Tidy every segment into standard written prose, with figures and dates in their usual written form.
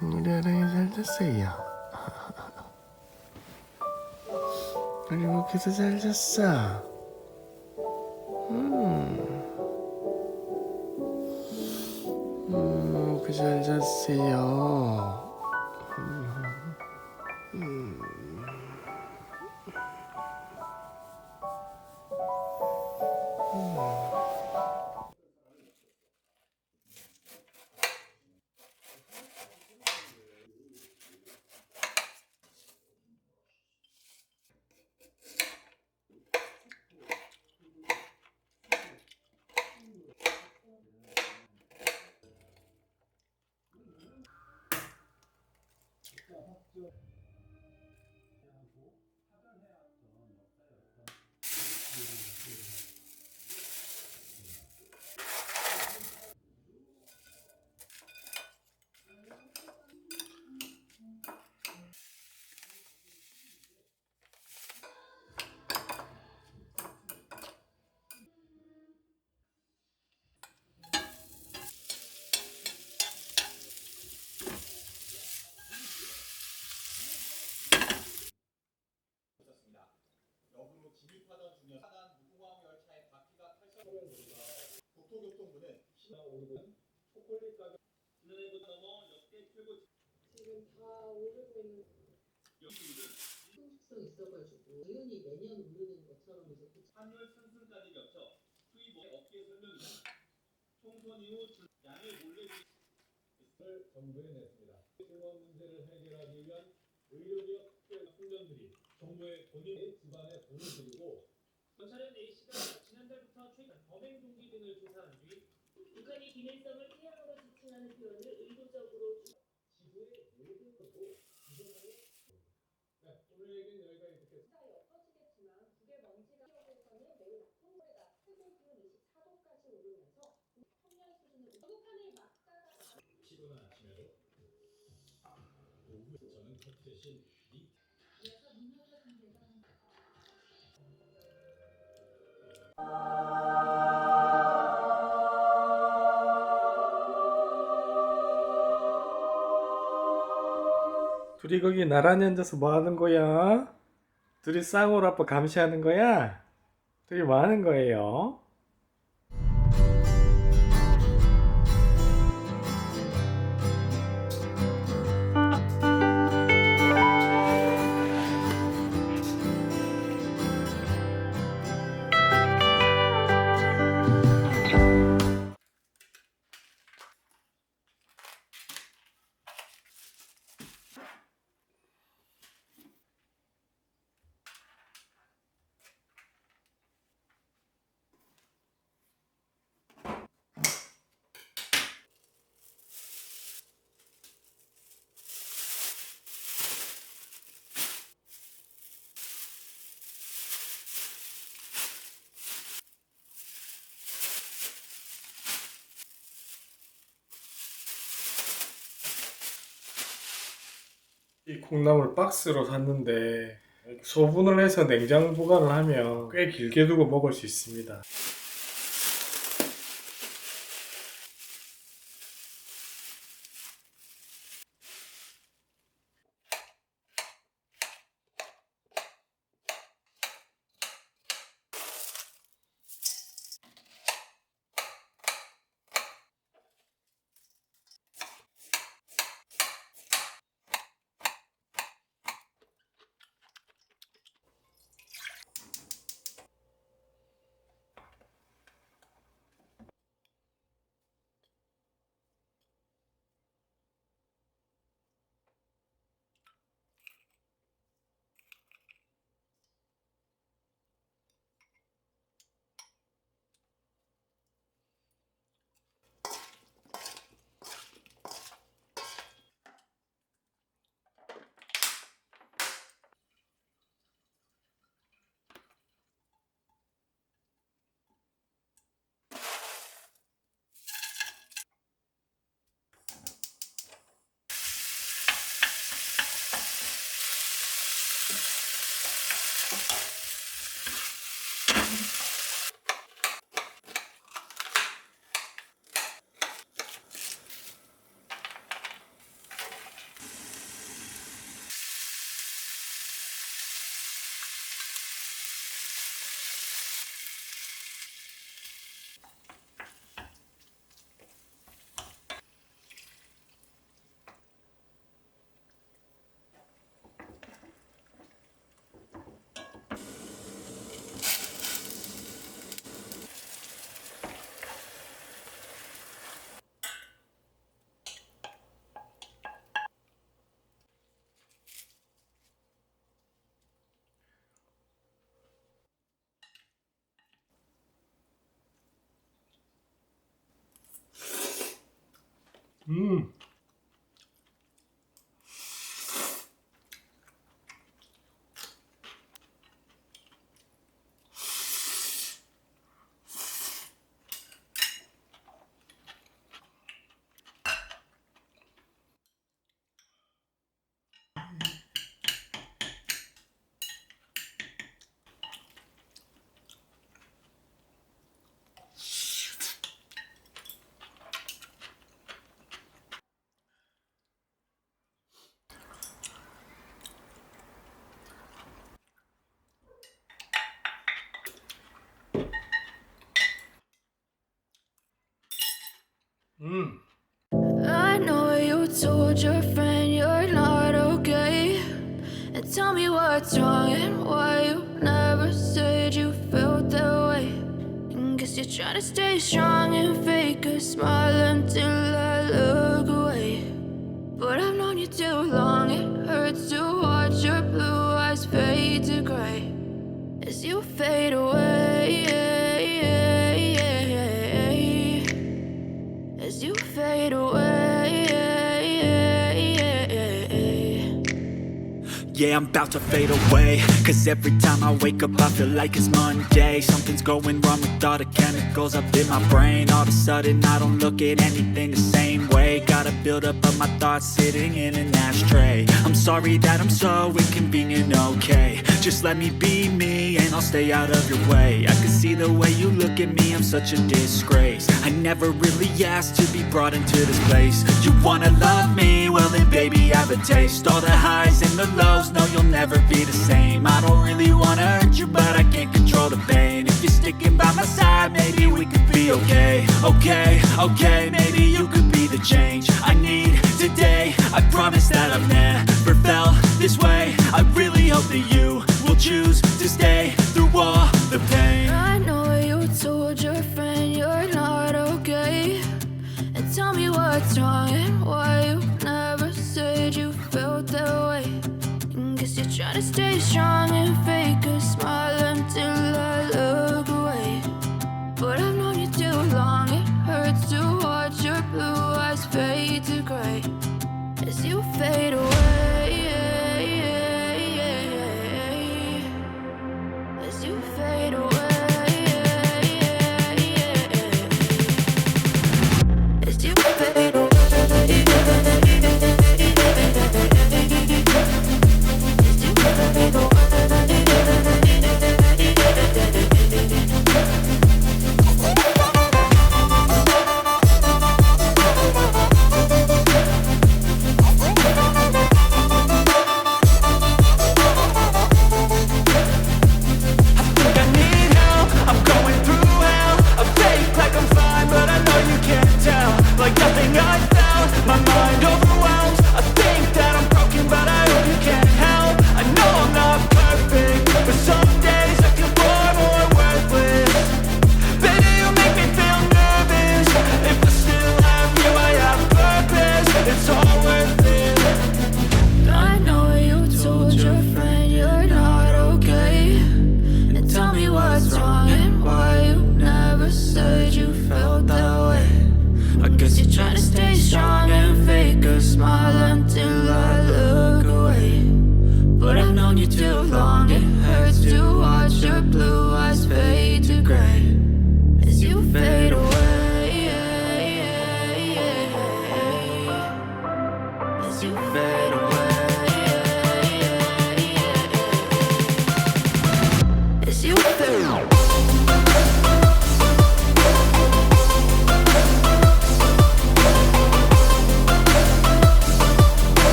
우리 아랑이 잘 잤어요. 우리 목에서 잘 잤어. 목에 잘 잤어요. 역으로 진입하던 중에 하단 무궁화호 열차의 바퀴가 탈선. 국토교통부는 신화 오르고는 초콜릿 가격 지난해보다 넘어 역대 최고. 지금 다 오르고 있는. 여기는 성숙성 있어가지고 당연히 매년 오르는 것처럼 이제 환율 상승까지 겹쳐 수입 업계 설명입니다. 총선 이후 양의 몰래 를 정부에 냈습니다. 공원 문제를 해결하기 위한 의료기업 숙련들이 정부의 본인의 집안에 돈을 들이고 검찰은 A씨가 지난달부터 최근 범행 동기 등을 조사하는 중인 북한이 기밀성을 태양으로 지칭하는 표현을 의도적으로 지구의 모든 것도 이동하는. 네, 오늘 얘기는 여기까지 듣겠습니다. 시가 옅어지겠지만 북의 먼지가 지역에서는 매우 나쁜 거리다. 최고 기온 24도까지 오르면서 평년 수준을 북한을 막다가 피곤한 아침에도 오후 저는 커피 대신 그래서 문화적 상대가 둘이 거기 나란히 앉아서 뭐 하는 거야? 둘이 쌍으로 아빠 감시하는 거야? 둘이 뭐 하는 거예요? 이 콩나물 박스로 샀는데 소분을 해서 냉장 보관을 하면 꽤 길게 두고 먹을 수 있습니다. 음. I know you told your friend you're not okay. And tell me what's wrong and why you never said you felt that way. And guess you're trying to stay strong and fake a smile until I look away. But I've known you too long, it hurts to watch your blue eyes fade to gray as you fade away. As you fade away. Yeah, I'm about to fade away. Cause every time I wake up I feel like it's Monday. Something's going wrong with all the chemicals up in my brain. All of a sudden I don't look at anything the same way. Got a buildup of my thoughts sitting in an ashtray. I'm sorry that I'm so inconvenient, okay. Just let me be me and I'll stay out of your way. I can see the way you look at me, I'm such a disgrace. I never really asked to be brought into this place. You wanna love me? Well then baby I have a taste. All the highs and the lows, no you'll never be the same. I don't really wanna hurt you but I can't control the pain. If you're sticking by my side maybe we could be okay. Okay, maybe you could be the change I need today. I promise that I've never felt this way. I really hope that you will choose to stay through all the pain. I know you told your friend you're not okay. And tell me what's wrong and why you never said you felt that way. And guess you're trying to stay strong and fake a smile until I look away. But I've known you too long, it hurts to watch your blue eyes fade to gray as you fade away. As you fade away. As you fade away. As you fade away.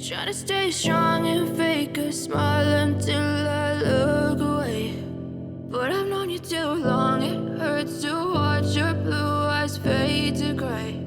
Try to stay strong and fake a smile until I look away. But I've known you too long, it hurts to watch your blue eyes fade to gray.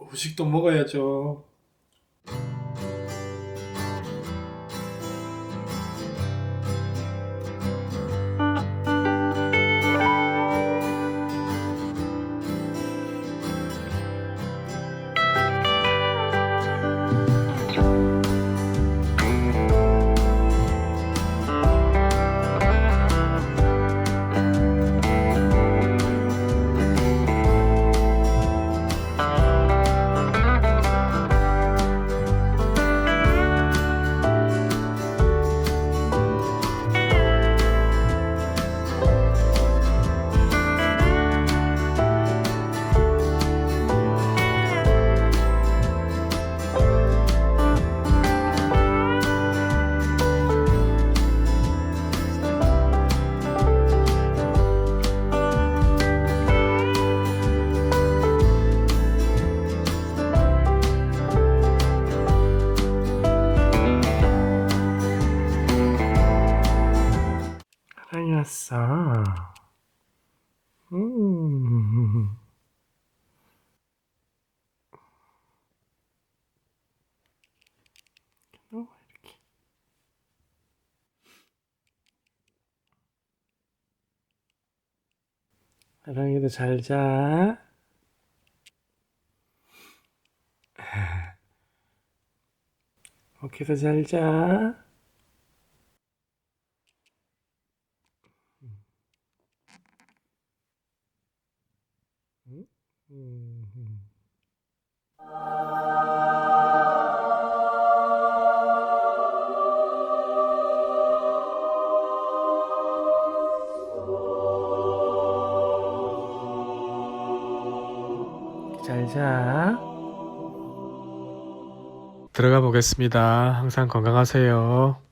후식도 먹어야죠. 사랑이 왔어. 이렇게. 사랑이도 잘 자. 오케이도 잘 자. 잘 자. 들어가 보겠습니다. 항상 건강하세요.